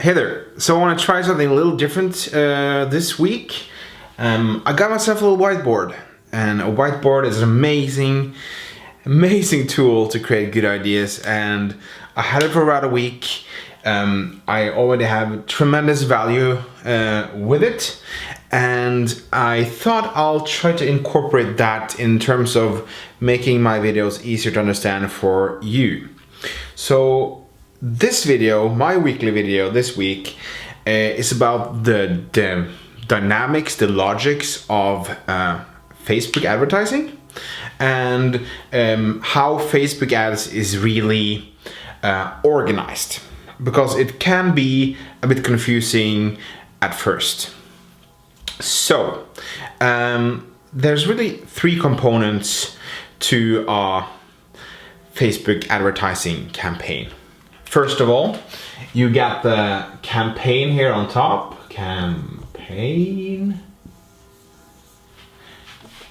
Hey there, so I want to try something a little different this week. I got myself a little whiteboard, and a whiteboard is an amazing tool to create good ideas, and I had it for about a week. I already have tremendous value with it, and I thought I'll try to incorporate that in terms of making my videos easier to understand for you. So this video, my weekly video this week, is about the dynamics, the logics of Facebook advertising, and how Facebook ads is really organized, because it can be a bit confusing at first. So there's really three components to our Facebook advertising campaign. First of all, you got the campaign here on top. Campaign.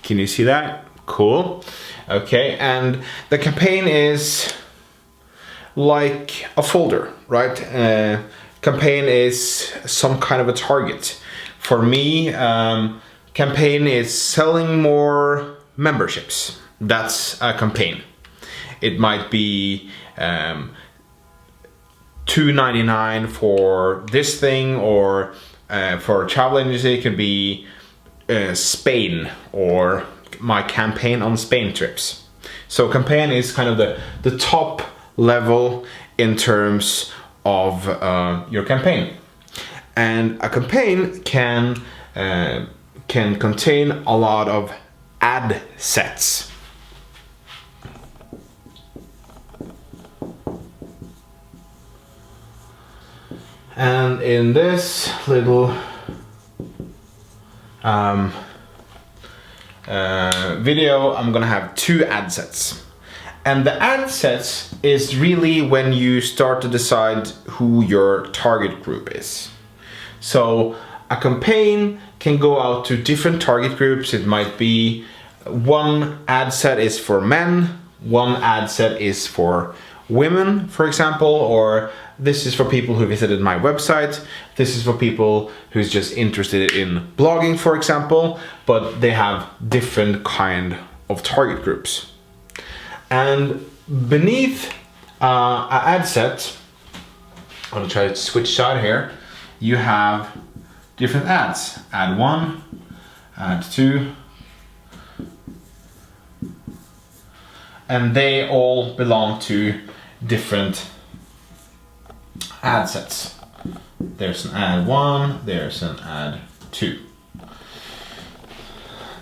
Can you see that? Cool. Okay, and the campaign is like a folder, right? Campaign is some kind of a target. For me, campaign is selling more memberships. That's a campaign. It might be $2.99 for this thing, or for a travel agency it could be Spain, or my campaign on Spain trips. So campaign is kind of the top level in terms of your campaign, and a campaign can contain a lot of ad sets. And in this little video, I'm gonna have two ad sets. And the ad sets is really when you start to decide who your target group is. So a campaign can go out to different target groups. It might be one ad set is for men, one ad set is for women, for example, or this is for people who visited my website. This is for people who's just interested in blogging, for example, but they have different kind of target groups. And beneath an ad set, I'm gonna try to switch side here, you have different ads. Ad 1, ad 2, and they all belong to different ad sets. There's an ad 1, there's an ad 2.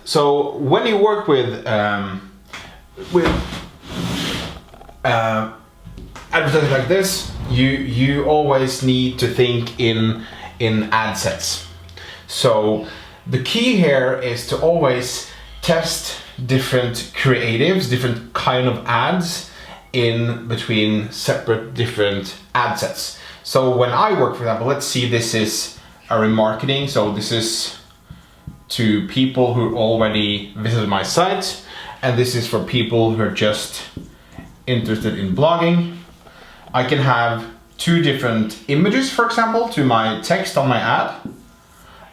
So when you work with advertising like this, you always need to think in ad sets. So the key here is to always test different creatives, different kind of ads in between separate different ad sets. So when I work, for example, let's see, this is a remarketing. So this is to people who already visited my site, and this is for people who are just interested in blogging. I can have two different images, for example, to my text on my ad.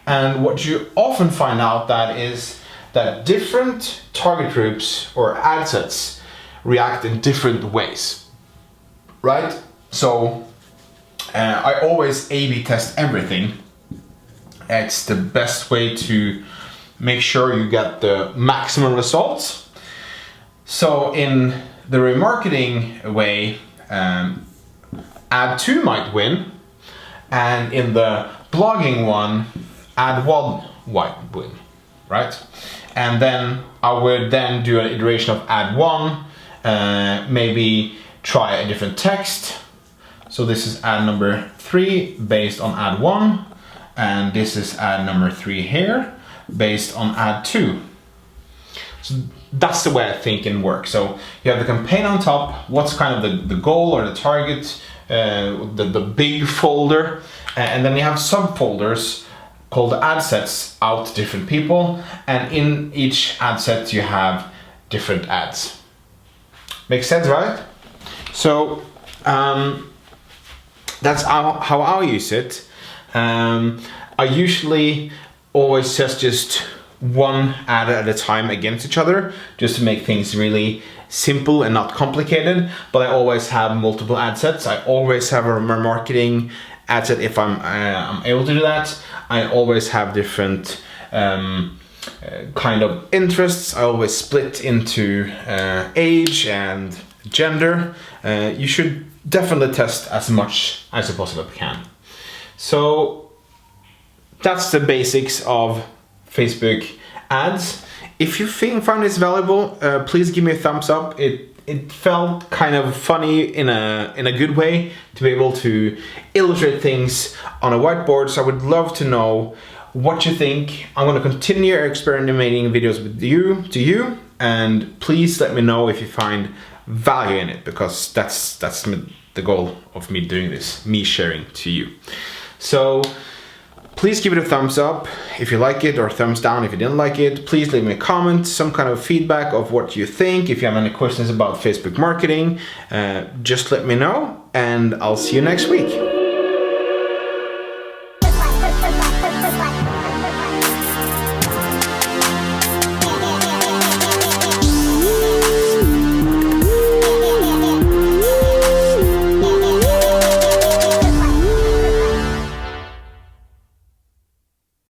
And what you often find out that is that different target groups or ad sets react in different ways, right? So I always A/B test everything. It's the best way to make sure you get the maximum results. So in the remarketing way, ad 2 might win, and in the blogging one, ad 1 might win, right? And then I would then do an iteration of ad 1, maybe try a different text. So this is ad number 3 based on ad 1, and this is ad number 3 here based on ad 2. So that's the way I think it works. So you have the campaign on top, what's kind of the goal or the target, the big folder, and then you have subfolders called ad sets out to different people, and in each ad set you have different ads. Makes sense, right? So that's how I use it. I usually always test just one ad at a time against each other, just to make things really simple and not complicated. But I always have multiple ad sets. I always have a marketing ad set if I'm able to do that. I always have different kind of interests. I always split into age and gender. You should definitely test as much as you possibly can. So that's the basics of Facebook ads. If you found this valuable, please give me a thumbs up. It felt kind of funny in a good way to be able to illustrate things on a whiteboard. So I would love to know what you think. I'm going to continue experimenting videos with you, and please let me know if you find value in it, because that's the goal of me doing this, me sharing to you. So please give it a thumbs up if you like it, or thumbs down if you didn't like it. Please leave me a comment, some kind of feedback of what you think. If you have any questions about Facebook marketing, just let me know, and I'll see you next week.